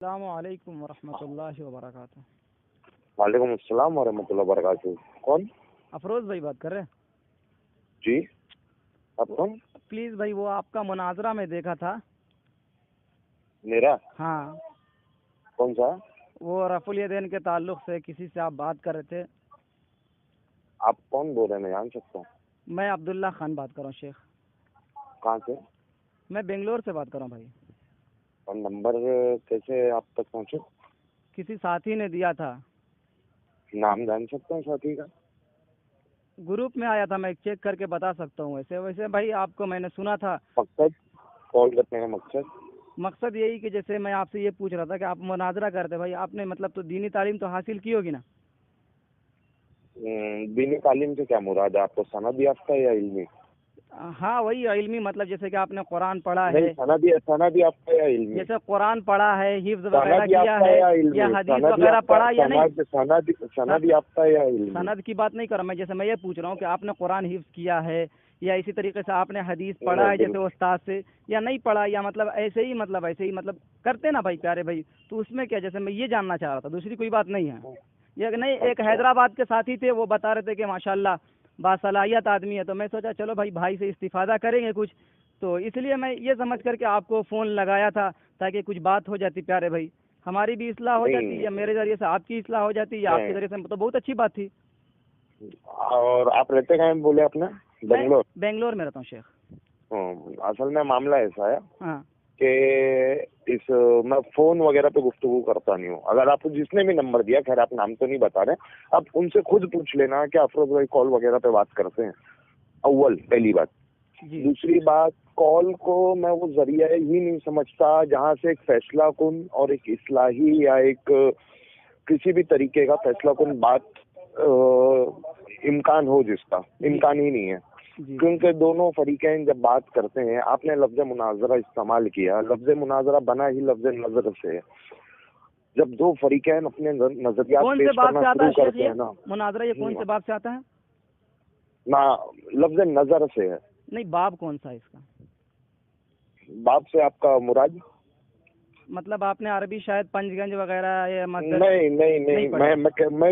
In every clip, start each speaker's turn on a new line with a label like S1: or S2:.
S1: السلام علیکم ورحمۃ اللہ وبرکاتہ۔
S2: وعلیکم السلام ورحمۃ اللہ وبرکاتہ۔ کون؟
S1: افروز بھائی بات کر رہے ہیں؟
S2: جی آپ کون؟
S1: پلیز بھائی، وہ آپ کا مناظرہ میں دیکھا تھا۔
S2: میرا؟
S1: ہاں،
S2: کون سا؟
S1: وہ رفع الیدین کے تعلق سے کسی سے آپ بات کر رہے تھے۔
S2: آپ کون بول رہے ہیں، میں جان سکتا ہوں؟
S1: میں عبداللہ خان بات کر رہا ہوں شیخ۔
S2: کہاں سے؟
S1: میں بنگلور سے بات کر رہا ہوں بھائی۔
S2: اور نمبر کیسے آپ تک پہنچے؟
S1: کسی ساتھی نے دیا تھا۔
S2: نام جان سکتا ہوں ساتھی کا؟
S1: گروپ میں آیا تھا، میں چیک کر کے بتا سکتا ہوں۔ ویسے بھائی آپ کو میں نے سنا تھا۔
S2: مقصد کال کرنے کا
S1: مقصد یہی کہ جیسے میں آپ سے یہ پوچھ رہا تھا کہ آپ مناظرہ کرتے بھائی، آپ نے مطلب تو دینی تعلیم تو حاصل کی ہوگی نا؟
S2: دینی تعلیم سے کیا مراد ہے آپ کو؟ سند یافتہ یا علمی؟
S1: ہاں وہی علمی، مطلب جیسے کہ آپ نے قرآن پڑھا ہے،
S2: سند یافتہ یا علمی؟
S1: جیسے قرآن پڑھا ہے، حفظ وغیرہ کیا ہے، یا حدیث وغیرہ پڑھا یا نہیں؟
S2: سند یافتہ یا علمی؟
S1: سند کی بات نہیں کر رہا میں، جیسے میں یہ پوچھ رہا ہوں کہ آپ نے قرآن حفظ کیا ہے، یا اسی طریقے سے آپ نے حدیث پڑھا ہے جیسے استاد سے، یا نہیں پڑھا، یا مطلب ایسے ہی کرتے نا بھائی پیارے بھائی، تو اس میں کیا، جیسے میں یہ جاننا چاہ رہا تھا، دوسری کوئی بات نہیں ہے۔ یہ نہیں، ایک حیدرآباد کے ساتھی تھے، وہ بتا رہے تھے کہ ماشاءاللہ باصلاحیت آدمی ہے، تو میں سوچا چلو بھائی سے استفادہ کریں گے کچھ، تو اس لیے میں یہ سمجھ کر کے آپ کو فون لگایا تھا تاکہ کچھ بات ہو جاتی پیارے بھائی، ہماری بھی اصلاح ہو جاتی، یا میرے ذریعے سے آپ کی اصلاح ہو جاتی، یا آپ کے ذریعے سے، تو بہت اچھی بات تھی۔
S2: اور آپ رہتے کہاں بولے اپنا؟
S1: بنگلور میں رہتا ہوں شیخ۔
S2: اصل میں معاملہ ایسا ہے
S1: ہاں
S2: کہ میں فون وغیرہ پہ گفتگو کرتا نہیں ہوں۔ اگر آپ جس نے بھی نمبر دیا، خیر آپ نام تو نہیں بتا رہے، آپ ان سے خود پوچھ لینا کہ افروز بھائی کال وغیرہ پہ بات کرتے ہیں، پہلی بات۔ دوسری بات، کال کو میں وہ ذریعہ ہی نہیں سمجھتا جہاں سے ایک فیصلہ کن اور ایک اصلاحی یا ایک کسی بھی طریقے کا فیصلہ کن بات امکان ہو، جس کا امکان ہی نہیں ہے، کیونکہ دونوں فریقین جب بات کرتے ہیں، آپ نے لفظ مناظرہ استعمال کیا، لفظ مناظرہ بنا ہی لفظ نظر سے ہے۔ جب دو فریقین اپنے نظریات پیش کرنا شروع کرتے ہیں نا،
S1: مناظرہ یہ کون سے باب سے آتا ہے؟
S2: نہ لفظ نظر سے ہے۔
S1: نہیں، باب کون سا ہے اس کا؟
S2: باب سے آپ کا مراد؟
S1: مطلب آپ نے عربی شاید پنج گنج وغیرہ
S2: نہیں، میں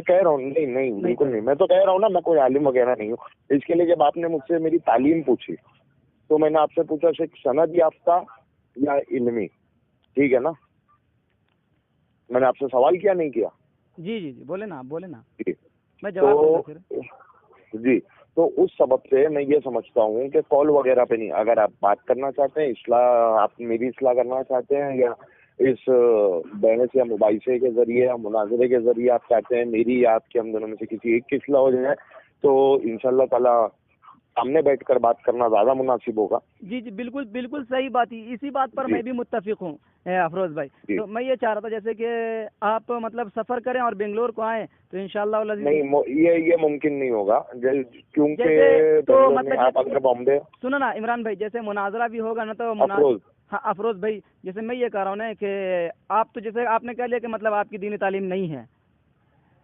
S2: کہہ رہا ہوں، نہیں بالکل نہیں، میں تو کہہ رہا ہوں نا، میں کوئی عالم وغیرہ نہیں ہوں۔ اس کے لیے جب آپ نے مجھ سے میری تعلیم پوچھی تو میں نے آپ سے پوچھا سند یافتہ یا علمی، ٹھیک ہے نا؟ میں نے آپ سے سوال کیا نہیں کیا؟
S1: جی بولے نا میں
S2: جواب جی، تو اس سبب سے میں یہ سمجھتا ہوں کہ کال وغیرہ پہ نہیں، اگر آپ بات کرنا چاہتے ہیں، اصلاح، آپ میری اصلاح کرنا چاہتے ہیں، یا اس بحث یا مباحثے کے ذریعے یا مناظرے کے ذریعے آپ چاہتے ہیں میری یا آپ کے، ہم دونوں میں سے کسی ایک کی اصلاح ہو جائے، تو انشاءاللہ تعالی سامنے بیٹھ کر بات کرنا زیادہ مناسب ہوگا۔
S1: جی بالکل صحیح بات ہی، اسی بات پر میں بھی متفق ہوں افروز بھائی۔ تو میں یہ چاہ رہا تھا جیسے کہ آپ مطلب سفر کریں اور بنگلور کو آئیں تو انشاءاللہ
S2: نہیں، یہ ممکن نہیں ہوگا، کیونکہ آپ اگر بامبے،
S1: سنو نا عمران بھائی، جیسے مناظرہ بھی ہوگا نا تو ہاں افروز بھائی، جیسے میں یہ کہہ رہا ہوں نا کہ آپ تو جیسے آپ نے کہہ لیا کہ مطلب آپ کی دینی تعلیم نہیں ہے،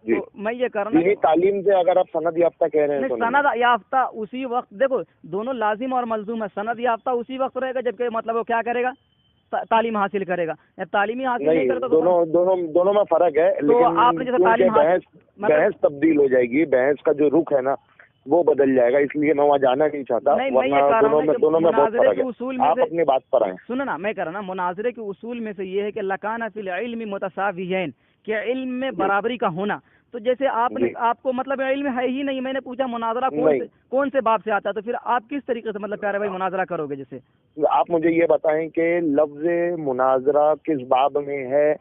S1: تو میں یہ کہہ رہا ہوں
S2: دینی تعلیم سے اگر آپ سند یافتہ کہہ رہے ہیں تو
S1: سند یافتہ اسی وقت، دیکھو دونوں لازم اور ملزوم ہے، سند یافتہ اسی وقت رہے گا جبکہ مطلب وہ کیا کرے گا، تعلیم حاصل کرے گا، یا تعلیمی حاصل نہیں کرے تو
S2: دونوں میں فرق ہے، لیکن بحث تبدیل ہو جائے گی، بحث کا جو رخ ہے نا وہ بدل جائے گا، اس لیے میں وہاں جانا نہیں چاہتا، دونوں میں بہت فرق ہے۔ آپ اپنی بات پر آئیں۔
S1: سنو نا، میں کہہ رہا نا مناظرے کے اصول میں سے یہ ہے کہ لکان فی العلم متساویین، کہ علم میں برابری کا ہونا، تو جیسے آپ کو مطلب علم ہے ہی نہیں، میں نے پوچھا مناظرہ کون سے باب سے آتا ہے، تو پھر آپ کس طریقے سے مطلب پیارے بھائی مناظرہ کرو گے؟ جیسے
S2: آپ مجھے یہ بتائیں کہ لفظ مناظرہ کس باب میں ہے،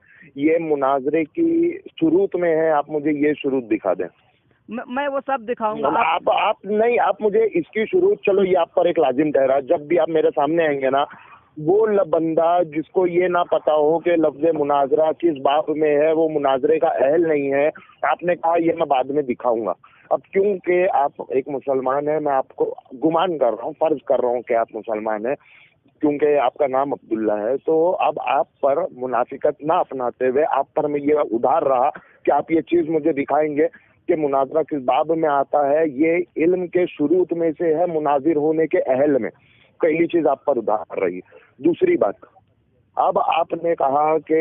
S2: یہ مناظرے کی شروط میں ہے، آپ مجھے یہ شروط دکھا دیں۔
S1: میں وہ سب دکھاؤں گا۔
S2: آپ مجھے اس کی شروط، چلو یہ آپ پر ایک لازم ٹھہرا، جب بھی آپ میرے سامنے آئیں گے نا، وہ بندہ جس کو یہ نہ پتا ہو کہ لفظ مناظرہ کس باب میں ہے، وہ مناظرے کا اہل نہیں ہے۔ آپ نے کہا یہ میں بعد میں دکھاؤں گا، اب کیونکہ آپ ایک مسلمان ہیں، میں آپ کو گمان کر رہا ہوں، فرض کر رہا ہوں کہ آپ مسلمان ہیں، کیونکہ آپ کا نام عبداللہ ہے، تو اب آپ پر منافقت نہ اپناتے ہوئے آپ پر میں یہ ادھار رہا کہ آپ یہ چیز مجھے دکھائیں گے کہ مناظرہ کس باب میں آتا ہے، یہ علم کے شروط میں سے ہے، مناظر ہونے کے اہل میں، پہلی چیز آپ پر ادھار رہی۔ دوسری بات، اب آپ نے کہا کہ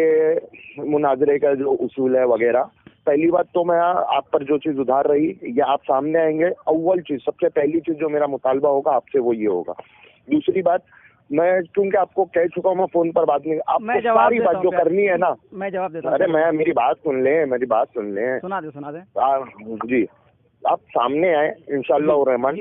S2: مناظرے کا جو اصول ہے وغیرہ، پہلی بات تو میں آپ پر جو چیز ادھار رہی یا آپ سامنے آئیں گے، اول چیز سب سے پہلی چیز جو میرا مطالبہ ہوگا آپ سے وہ یہ ہوگا. دوسری بات، میں کیونکہ آپ کو کہہ چکا ہوں میں فون پر بات نہیں، آپ کو ساری بات جو کرنی ہے نا،
S1: میں جواب دیتا ہوں.
S2: ارے میری بات سن لیں، میری بات سن لیں.
S1: سنا دیں.
S2: جی، آپ سامنے آئیں انشاءاللہ الرحمن،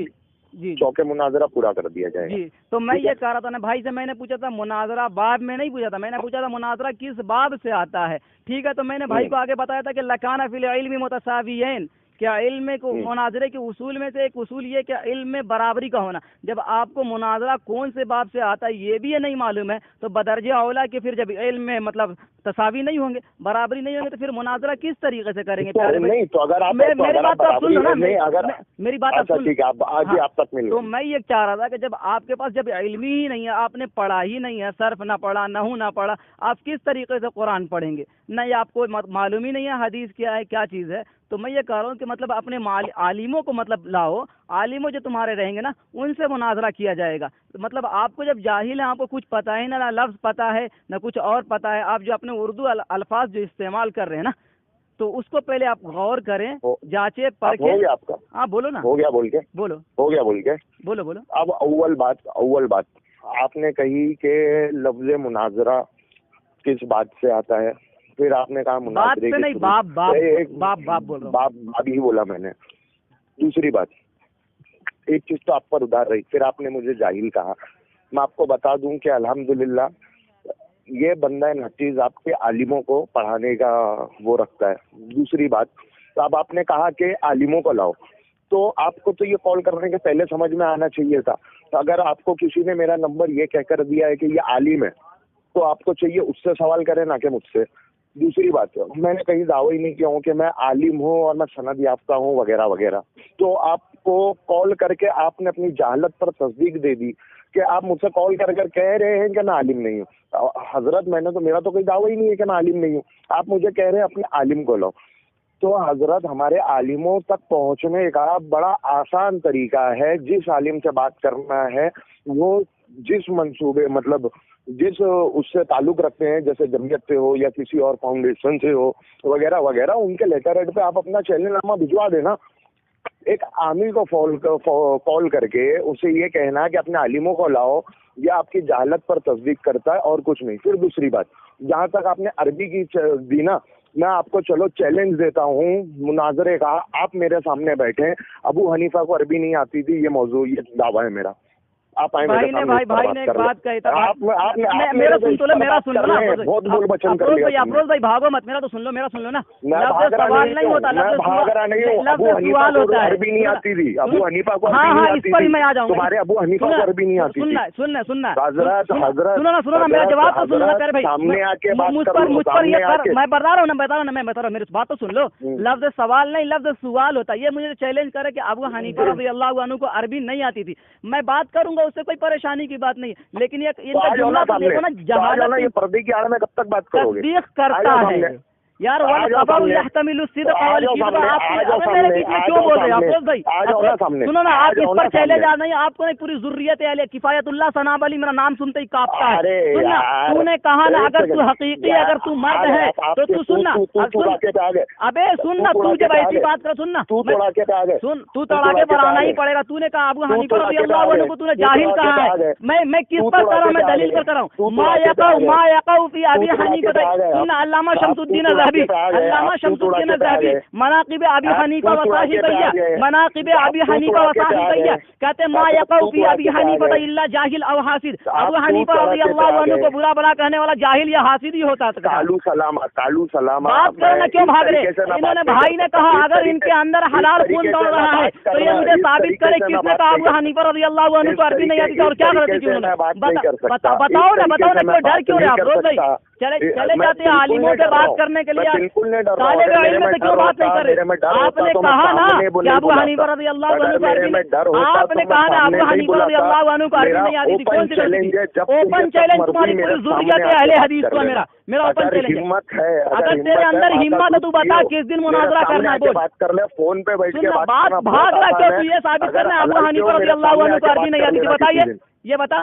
S1: جی
S2: چوکے مناظرہ پورا کر دیا جائے گا.
S1: جی تو میں یہ کہہ رہا تھا نا بھائی سے، میں نے پوچھا تھا مناظرہ باب میں نہیں پوچھا تھا، میں نے پوچھا تھا مناظرہ کس باب سے آتا ہے. ٹھیک ہے، تو میں نے بھائی کو آگے بتایا تھا کہ لکان فی العلم متساویین، کیا علم کو مناظرے کے اصول میں سے ایک اصول یہ کہ علم میں برابری کا ہونا. جب آپ کو مناظرہ کون سے باب سے آتا ہے یہ بھی یہ نہیں معلوم ہے تو بدرجہ اولا کہ پھر جب علم میں مطلب تساوی نہیں ہوں گے، برابری نہیں ہوں گے، تو پھر مناظرہ کس طریقے سے کریں گے؟
S2: نہیں تو اگر آپ
S1: میری بات آپ سن لو نا، میری بات آپ سن.
S2: آپ تک مل.
S1: تو میں یہ چاہ رہا تھا کہ جب آپ کے پاس جب علم ہی نہیں ہے، آپ نے پڑھا ہی نہیں ہے، صرف نہ پڑھا، نحو نہ پڑھا، آپ کس طریقے سے قرآن پڑھیں گے؟ نہ یہ آپ کو معلوم ہی نہیں ہے حدیث کیا ہے، کیا چیز ہے. تو میں یہ کہہ رہا ہوں کہ مطلب اپنے عالموں کو مطلب لاؤ، عالموں جو تمہارے رہیں گے نا ان سے مناظرہ کیا جائے گا. مطلب آپ کو جب جاہل ہیں، آپ کو کچھ پتہ ہے نہ لفظ پتہ ہے نہ کچھ اور پتہ ہے، آپ جو اپنے اردو الفاظ جو استعمال کر رہے ہیں نا، تو اس کو پہلے آپ غور کریں، جانچیں پرکھیں.
S2: ہو گیا آپ کا؟
S1: ہاں بولو نا.
S2: ہو گیا بول کے؟
S1: بولو.
S2: ہو گیا بول کے؟
S1: بولو.
S2: اب اول بات آپ نے کہی کہ لفظ مناظرہ کس بات سے آتا ہے، پھر آپ نے کہا مناظرے
S1: سے نہیں، باب بول رہا ہوں.
S2: باب ہی بولا میں نے. دوسری بات، ایک چیز تو آپ پر ادھار رہی، پھر آپ نے مجھے جاہل کہا. میں آپ کو بتا دوں کہ الحمدللہ یہ بندہ نچیز آپ کے عالموں کو پڑھانے کا وہ رکھتا ہے. دوسری بات، تو اب آپ نے کہا کہ عالموں کو لاؤ، تو آپ کو تو یہ کال کرنے کے پہلے سمجھ میں آنا چاہیے تھا. تو اگر آپ کو کسی نے میرا نمبر یہ کہہ کر دیا ہے کہ یہ عالم ہے، تو آپ کو چاہیے اس سے سوال کریں نہ کہ مجھ سے. دوسری بات، میں نے کہیں دعوی نہیں کیا ہوں کہ میں عالم ہوں اور میں سند یافتہ ہوں وغیرہ وغیرہ. تو آپ کو کال کر کے آپ نے اپنی جہالت پر تصدیق دے دی کہ آپ مجھ سے کال کر کہہ رہے ہیں کہ میں عالم نہیں ہوں. حضرت میرا تو کوئی دعوی ہی نہیں ہے کہ میں عالم نہیں ہوں. آپ مجھے کہہ رہے ہیں اپنے عالم کو لاؤ. تو حضرت ہمارے عالموں تک پہنچنے کا بڑا آسان طریقہ ہے. جس عالم سے بات کرنا ہے وہ جس منصوبے مطلب جس اس سے تعلق رکھتے ہیں، جیسے جمعیت سے ہو یا کسی اور فاؤنڈیشن سے ہو وغیرہ وغیرہ، ان کے لیٹر ہیڈ پہ آپ اپنا چینل نامہ بھجوا دینا. ایک عامل کو کال کر کے اسے یہ کہنا کہ اپنے عالموں کو لاؤ، یہ آپ کی جہالت پر تصدیق کرتا ہے اور کچھ نہیں. پھر دوسری بات، جہاں تک آپ نے عربی کی دی نا، میں آپ کو چلو چیلنج دیتا ہوں مناظرے کا. آپ میرے سامنے بیٹھے، ابو حنیفہ کو عربی نہیں آتی تھی، یہ موضوع یہ دعویٰ ہے میرا. آپ آئیں
S1: بھائی نے ایک بات کہی تھا،
S2: میرا سن لو نا، بہت بول بچن کر لیا.
S1: افروز بھائی بھاگو مت، میرا تو سن لو نا.
S2: سوال نہیں ہوتا، بھاگ رہا نہیں ہوں. ابو حنیفہ کو عربی نہیں آتی تھی، ابو حنیفہ کو عربی نہیں آتی تھی.
S1: میں آ جاؤں،
S2: تمہارے ابو حنیفہ کو عربی نہیں آتی تھی.
S1: سننا
S2: حضرت
S1: سنو میرا جواب تو سنو نا. بھائی
S2: سامنے آ کے
S1: مجھ پر یہ میں بتا رہا ہوں میں بتا رہا ہوں، میری بات تو سن لو. لفظ سوال نہیں، لفظ سوال ہوتا ہے. یہ مجھے چیلنج کرے کہ ابو حنیفہ رضی اللہ عنہ کو عربی نہیں آتی تھی، میں بات کروں گا، اس سے کوئی پریشانی کی بات نہیں. لیکن یہ ان کا جملہ تو دیکھو نا، جہالت
S2: یہ پردے کی آڑ میں کب تک بات کرو گے؟
S1: تصدیق کرتا ہے یار. والخبر يحتمل الصدق والكذب. آپ میرے بیچ میں کیوں بول رہے ہیں افروز بھائی؟ سنو نا، آپ اس پر چلے جا نہیں، آپ کو نہیں پوری ضروریت ہے. کفایت اللہ ثناب علی میرا نام سنتے ہی کاپتا ہے. سننا، تو نے کہا نا اگر تو حقیقی اگر تو مرد ہے تو تو سننا. ابے سننا، تو جب ایسی بات کر سننا، سن تو تڑاکے پر آنا ہی پڑے گا. تو نے کہا ابو حنیفہ رضی اللہ عنہ کو تو نے جاہل کہا ہے. میں کس پر کر رہا ہوں؟ میں دلیل پر کر رہا ہوں. ما یقع فی ابی حنیفہ. سننا، علامہ شمس الدین علامہ شمس الدین الذہبی مناقب ابی حنیفہ و صاحبیہ، مناقب ابی حنیفہ و صاحبیہ کہتے ہیں ما یقع فی ابی حنیفہ الا جاہل او حاسد. ابو حنیفہ رضی اللہ عنہ کو برا بلا کہنے والا جاہل یا حاسد ہی ہوتا تھا.
S2: کالو سلام
S1: بات کرنا کیوں بھاگ رہے؟ انہوں نے بھائی نے کہا اگر ان کے اندر حلال خون دوڑ رہا ہے تو یہ مجھے ثابت کرے کس نے کہا ابو حنیفہ رضی اللہ عنہ کو عربی نہیں آتی تھی اور کیا غلطی کی انہوں نے. بتاؤ نا کوئی ڈر کیوں رہے افروز بھائی؟ چلے جاتے ہیں عالموں سے بات کرنے کے لیے، طالب علم سے کیوں بات نہیں کر رہے؟ آپ نے کہا نا کہ ابو حنیفہ رضی اللہ عنہ کو عربی نہیں، آپ نے کہا نا ابو حنیفہ رضی اللہ عنہ کو عربی نہیں آتی تھی. کون سی غلطی تھی؟ اوپن چیلنج تمہاری پوری ضروریت ہے اہل حدیث کو. میرا اوپن چیلنج ہے، اگر تیرے اندر ہمت ہے تو بتا کس دن مناظرہ کرنا ہے.
S2: بات کر لے فون پہ بیٹھ کے
S1: بات بھاگ رہا کیوں؟ تو یہ ثابت کرنا ہے ابو حنیفہ رضی اللہ عنہ کو عربی نہیں آتی تھی. بتائیے، یہ بتا